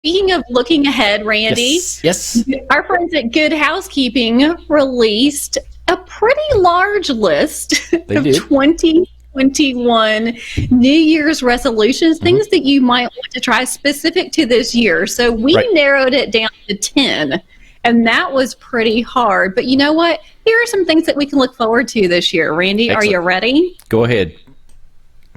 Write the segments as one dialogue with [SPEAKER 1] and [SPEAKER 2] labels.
[SPEAKER 1] speaking of looking ahead, Randy,
[SPEAKER 2] yes.
[SPEAKER 1] Our friends at Good Housekeeping released a pretty large list of 2021 New Year's resolutions, things that you might want to try specific to this year. So we narrowed it down to 10, and that was pretty hard. But you know what? Here are some things that we can look forward to this year. Randy, Excellent. Are you ready?
[SPEAKER 2] Go ahead.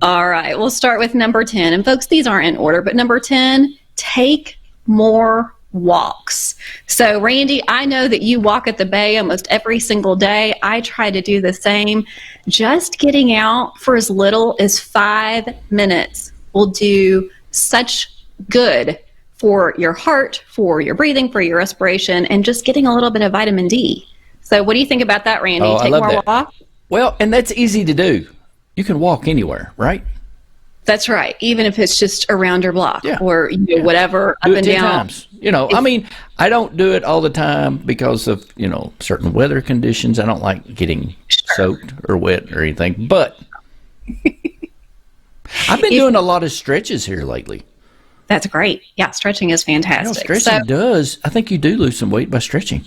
[SPEAKER 1] All right, we'll start with number 10. And folks, these aren't in order, but number 10, take more walks. So Randy, I know that you walk at the bay almost every single day. I try to do the same. Just getting out for as little as 5 minutes will do such good for your heart, for your breathing, for your respiration, and just getting a little bit of vitamin D. So what do you think about that, Randy?
[SPEAKER 2] Take more
[SPEAKER 1] walk?
[SPEAKER 2] Well, and that's easy to do. You can walk anywhere, right?
[SPEAKER 1] That's right. Even if it's just around your block or whatever, do up and
[SPEAKER 2] 10
[SPEAKER 1] down.
[SPEAKER 2] Times. I mean, I don't do it all the time because of, certain weather conditions. I don't like getting soaked or wet or anything. But I've been doing a lot of stretches here lately.
[SPEAKER 1] That's great. Yeah, stretching is fantastic.
[SPEAKER 2] Stretching I think you do lose some weight by stretching.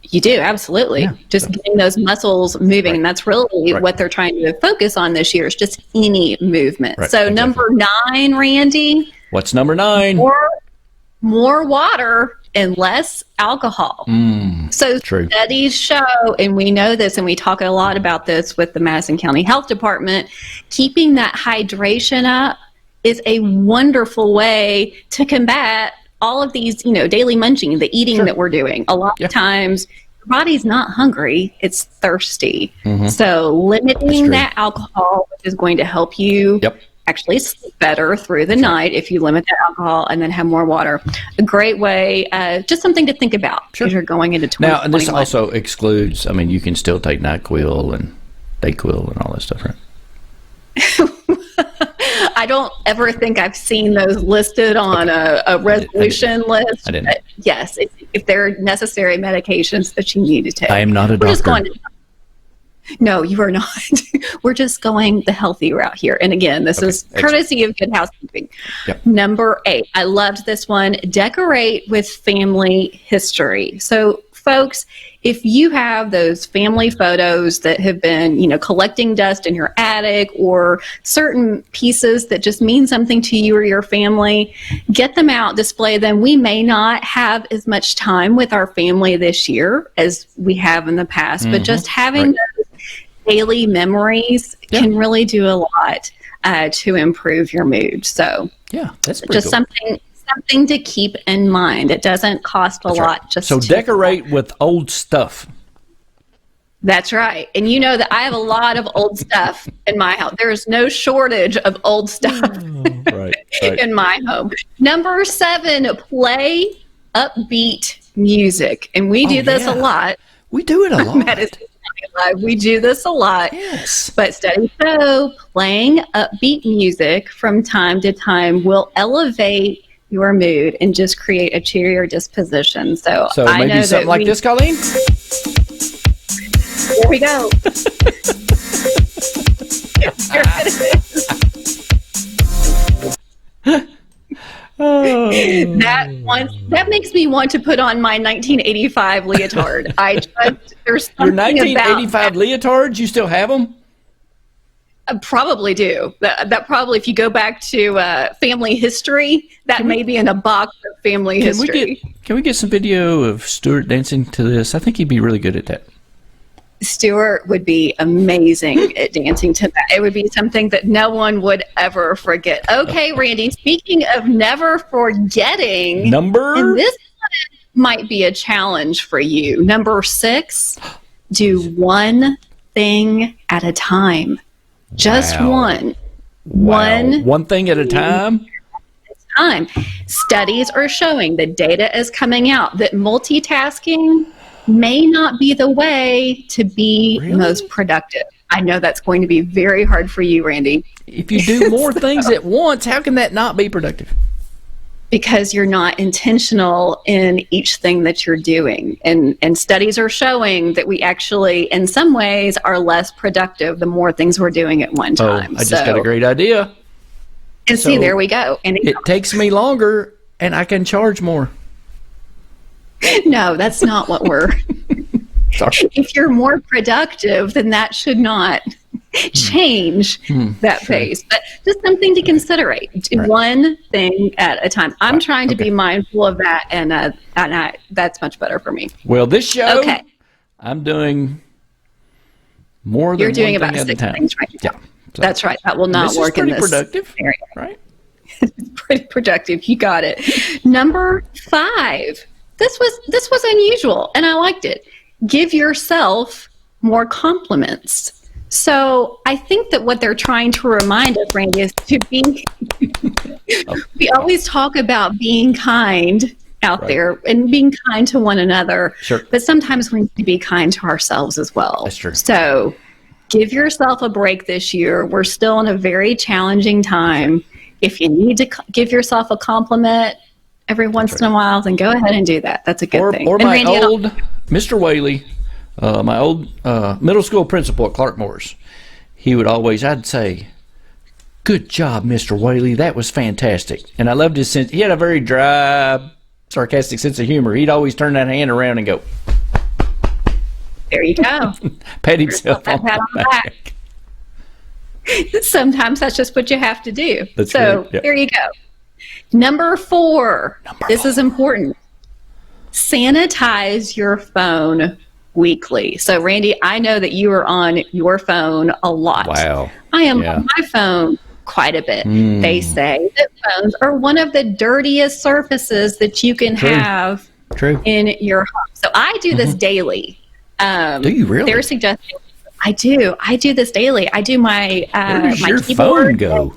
[SPEAKER 1] You do, absolutely. Yeah. Just getting those muscles moving. And that's really what they're trying to focus on this year is just any movement. Right. So number 9, Randy.
[SPEAKER 2] What's number 9?
[SPEAKER 1] More water and less alcohol. So studies show, and we know this, and we talk a lot about this with the Madison County Health Department, keeping that hydration up is a wonderful way to combat all of these, daily munching, the eating that we're doing. A lot of times, your body's not hungry, it's thirsty. So limiting that alcohol, which is going to help you actually sleep better through the night if you limit that alcohol and then have more water. A great way, just something to think about as you're going into 2021.
[SPEAKER 2] Now, and this also excludes, you can still take NyQuil and DayQuil and all that stuff, right?
[SPEAKER 1] I don't ever think I've seen those listed on a resolution list.
[SPEAKER 2] I didn't.
[SPEAKER 1] Yes, if they're necessary medications that you need to take.
[SPEAKER 2] I am not a doctor.
[SPEAKER 1] No, you are not. We're just going the healthy route here. And again, this is courtesy of Good Housekeeping. Number 8, I loved this one. Decorate with family history. So folks, if you have those family photos that have been, collecting dust in your attic or certain pieces that just mean something to you or your family, get them out, display them. We may not have as much time with our family this year as we have in the past, but just having those daily memories can really do a lot to improve your mood. So
[SPEAKER 2] that's
[SPEAKER 1] just
[SPEAKER 2] cool.
[SPEAKER 1] Something to keep in mind. It doesn't cost a lot.
[SPEAKER 2] So decorate with old stuff.
[SPEAKER 1] That's right. And you know that I have a lot of old stuff in my house. There is no shortage of old stuff in my home. Number 7, play upbeat music. And we do this a lot.
[SPEAKER 2] We do it a lot.
[SPEAKER 1] Madison Live. We do this a lot.
[SPEAKER 2] Yes.
[SPEAKER 1] But studies show playing upbeat music from time to time will elevate your mood and just create a cheerier disposition. So I
[SPEAKER 2] maybe
[SPEAKER 1] know
[SPEAKER 2] something like this, Colleen?
[SPEAKER 1] Here we go. Here it is. That makes me want to put on my 1985 leotard. There's something
[SPEAKER 2] your 1985 leotards, you still have them?
[SPEAKER 1] I probably do. That probably, if you go back to family history, that may be in a box of family history.
[SPEAKER 2] Can we get some video of Stuart dancing to this? I think he'd be really good at that.
[SPEAKER 1] Stuart would be amazing at dancing to that. It would be something that no one would ever forget. Okay, Randy, speaking of never forgetting, and this might be a challenge for you. Number 6, do one thing at a time. Just one.
[SPEAKER 2] One thing at a time?
[SPEAKER 1] Studies are showing, the data is coming out, that multitasking may not be the way to be most productive. I know that's going to be very hard for you, Randy.
[SPEAKER 2] If you do more things at once, how can that not be productive?
[SPEAKER 1] Because you're not intentional in each thing that you're doing. And studies are showing that we actually, in some ways, are less productive the more things we're doing at one time.
[SPEAKER 2] I just got a great idea.
[SPEAKER 1] And see, there we go. And
[SPEAKER 2] it takes me longer and I can charge more.
[SPEAKER 1] No, that's not what we're.
[SPEAKER 2] Sorry.
[SPEAKER 1] If you're more productive, then that should not change that pace. But just something to consider. Do one thing at a time. I'm trying to be mindful of that, and that's much better for me.
[SPEAKER 2] Well, this show, I'm doing more than
[SPEAKER 1] you're doing
[SPEAKER 2] one
[SPEAKER 1] about
[SPEAKER 2] thing
[SPEAKER 1] 6
[SPEAKER 2] at a time.
[SPEAKER 1] things right now.
[SPEAKER 2] Yeah,
[SPEAKER 1] so that's right. That will not work in this
[SPEAKER 2] productive,
[SPEAKER 1] area.
[SPEAKER 2] Right?
[SPEAKER 1] Pretty productive. You got it. Number 5. This was unusual, and I liked it. Give yourself more compliments. So I think that what they're trying to remind us, Randy, is to be. We always talk about being kind out there and being kind to one another.
[SPEAKER 2] Sure.
[SPEAKER 1] But sometimes we need to be kind to ourselves as well.
[SPEAKER 2] That's true.
[SPEAKER 1] So give yourself a break this year. We're still in a very challenging time. If you need to give yourself a compliment every once in a while, then go ahead and do that. That's a good thing.
[SPEAKER 2] Or my old Mr. Whaley, my old middle school principal at Clark Morris, he would always, I'd say, "Good job, Mr. Whaley. That was fantastic." And I loved his sense. He had a very dry, sarcastic sense of humor. He'd always turn that hand around and go,
[SPEAKER 1] "There you go."
[SPEAKER 2] Pat himself on the back.
[SPEAKER 1] Sometimes that's just what you have to do.
[SPEAKER 2] That's
[SPEAKER 1] so
[SPEAKER 2] right. Yep.
[SPEAKER 1] There you go. Number 4. This is important. Sanitize your phone weekly. So, Randy, I know that you are on your phone a lot.
[SPEAKER 2] Wow.
[SPEAKER 1] I am on my phone quite a bit. They say that phones are one of the dirtiest surfaces that you can have in your home. So I do this daily.
[SPEAKER 2] Do you really?
[SPEAKER 1] They're suggesting I do. I do this daily. I do my
[SPEAKER 2] Where does
[SPEAKER 1] my
[SPEAKER 2] your
[SPEAKER 1] keyboard.
[SPEAKER 2] phone go?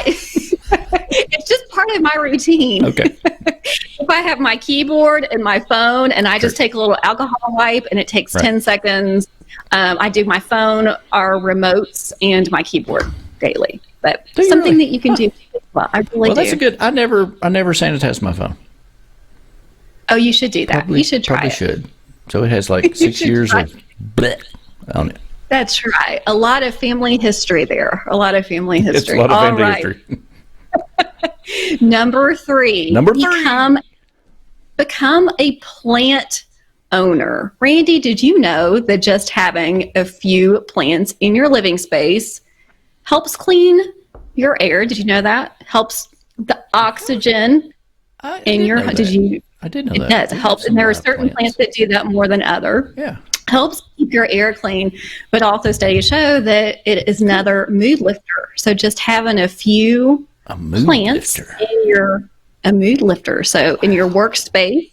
[SPEAKER 1] It's just part of my routine.
[SPEAKER 2] Okay.
[SPEAKER 1] If I have my keyboard and my phone, and I just take a little alcohol wipe, and it takes 10 seconds. I do my phone, our remotes, and my keyboard daily. But something that you can do. Well, I really do.
[SPEAKER 2] That's a good. I never sanitize my phone.
[SPEAKER 1] Oh, you should do that. You should try it.
[SPEAKER 2] Should. So it has like 6 years of bleh on it. That's
[SPEAKER 1] right. A lot of family history there. A lot of family history.
[SPEAKER 2] It's a lot of family history.
[SPEAKER 1] Number 3. Become a plant owner. Randy, did you know that just having a few plants in your living space helps clean your air? Did you know that? Helps the oxygen in your home.
[SPEAKER 2] I did know that.
[SPEAKER 1] It does help, and there are certain plants that do that more than other.
[SPEAKER 2] Yeah.
[SPEAKER 1] Helps keep your air clean, but also studies show that it is another mood lifter. So just having a few plants in a mood lifter. So in your workspace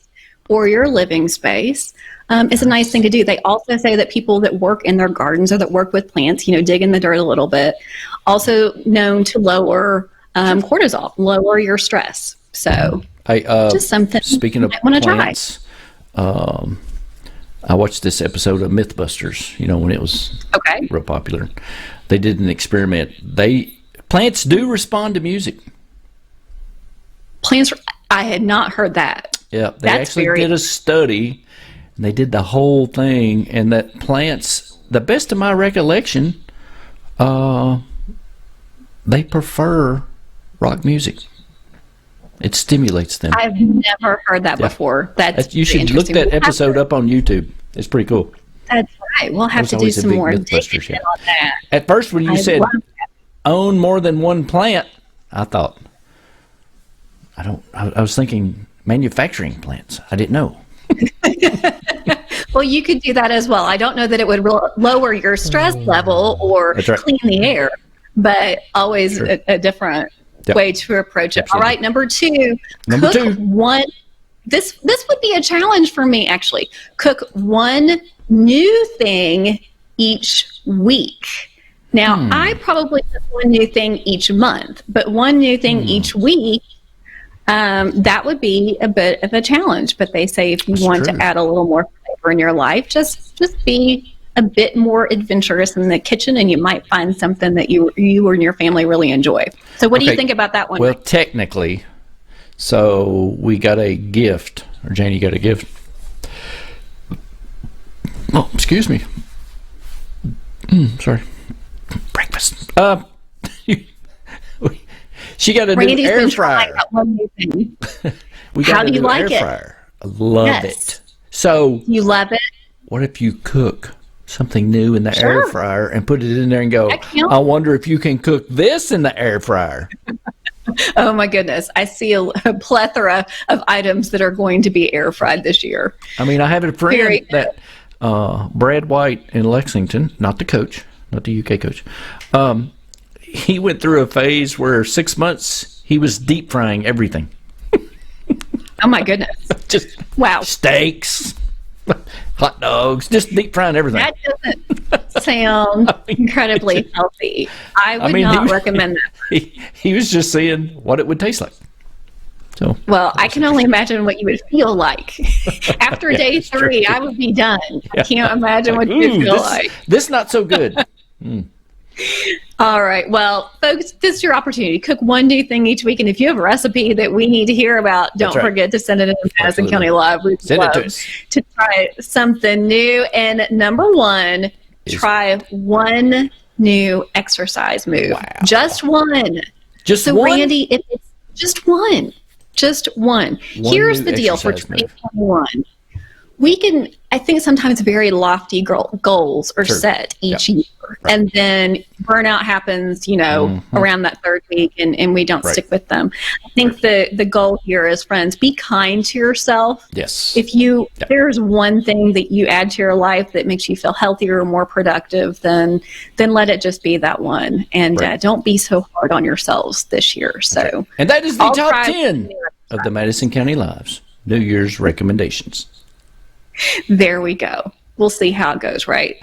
[SPEAKER 1] or your living space is a nice thing to do. They also say that people that work in their gardens or that work with plants, dig in the dirt a little bit, also known to lower cortisol, lower your stress. So just something.
[SPEAKER 2] Speaking of plants, I watched this episode of Mythbusters, when it was real popular. They did an experiment. Plants do respond to music.
[SPEAKER 1] Plants, I had not heard that.
[SPEAKER 2] Yeah, they actually did a study, and they did the whole thing, and that plants, the best of my recollection, they prefer rock music. It stimulates them.
[SPEAKER 1] I've never heard that before.
[SPEAKER 2] You should look that episode up on YouTube. It's pretty cool.
[SPEAKER 1] That's right. We'll have to do some more digging on that.
[SPEAKER 2] At first, when you said own more than one plant, I thought, I was thinking manufacturing plants. I didn't know.
[SPEAKER 1] Well, you could do that as well. I don't know that it would lower your stress level or clean the air, but always a different way to approach it. Absolutely. All right, number 2. Cook one. This would be a challenge for me, actually. Cook one new thing each week. Now, I probably cook one new thing each month, but one new thing each week, that would be a bit of a challenge. But they say if you want to add a little more flavor in your life, just be a bit more adventurous in the kitchen, and you might find something that you and your family really enjoy. So what do you think about that one?
[SPEAKER 2] Well, technically, so we got a gift, or Janie got a gift. Oh, excuse me. Sorry. Breakfast. She got a
[SPEAKER 1] Randy's
[SPEAKER 2] new air
[SPEAKER 1] been
[SPEAKER 2] fryer.
[SPEAKER 1] trying that one new thing.
[SPEAKER 2] We got
[SPEAKER 1] How
[SPEAKER 2] a
[SPEAKER 1] do you
[SPEAKER 2] new
[SPEAKER 1] like
[SPEAKER 2] air
[SPEAKER 1] it?
[SPEAKER 2] fryer. I love
[SPEAKER 1] Yes.
[SPEAKER 2] it. So,
[SPEAKER 1] You love it?
[SPEAKER 2] what if you cook something new in the
[SPEAKER 1] Sure.
[SPEAKER 2] air fryer and put it in there and go,
[SPEAKER 1] Heck yeah.
[SPEAKER 2] I wonder if you can cook this in the air fryer?
[SPEAKER 1] Oh my goodness. I see a plethora of items that are going to be air fried this year.
[SPEAKER 2] I mean, I have a friend
[SPEAKER 1] Very
[SPEAKER 2] that Brad White in Lexington, not the coach, not the UK coach. He went through a phase where 6 months he was deep frying everything.
[SPEAKER 1] Oh my goodness.
[SPEAKER 2] Just
[SPEAKER 1] Wow.
[SPEAKER 2] steaks, hot dogs, just deep frying everything.
[SPEAKER 1] That doesn't sound incredibly healthy. I would not recommend that.
[SPEAKER 2] He was just seeing what it would taste like. So,
[SPEAKER 1] Well, I can only imagine what you would feel like. After day 3,
[SPEAKER 2] true.
[SPEAKER 1] I would be done. I can't imagine what you would feel like.
[SPEAKER 2] This not so good.
[SPEAKER 1] All right. Well, folks, this is your opportunity. Cook one new thing each week. And if you have a recipe that we need to hear about, don't forget to send it in to Madison County Live. We'd love to try something new. And number 1, try one new exercise move.
[SPEAKER 2] Wow.
[SPEAKER 1] Just one.
[SPEAKER 2] Just
[SPEAKER 1] so,
[SPEAKER 2] one?
[SPEAKER 1] Randy, if it's just one. Just one. Here's the deal for 2021. We can, I think sometimes very lofty goals are set each year. Right. And then burnout happens, around that 3rd week and we don't stick with them. I think the goal here is, friends, be kind to yourself.
[SPEAKER 2] Yes.
[SPEAKER 1] If there's one thing that you add to your life that makes you feel healthier or more productive, then let it just be that one. And don't be so hard on yourselves this year. So,
[SPEAKER 2] and that is the top 10 of the Madison County Lives New Year's recommendations.
[SPEAKER 1] There we go. We'll see how it goes, right?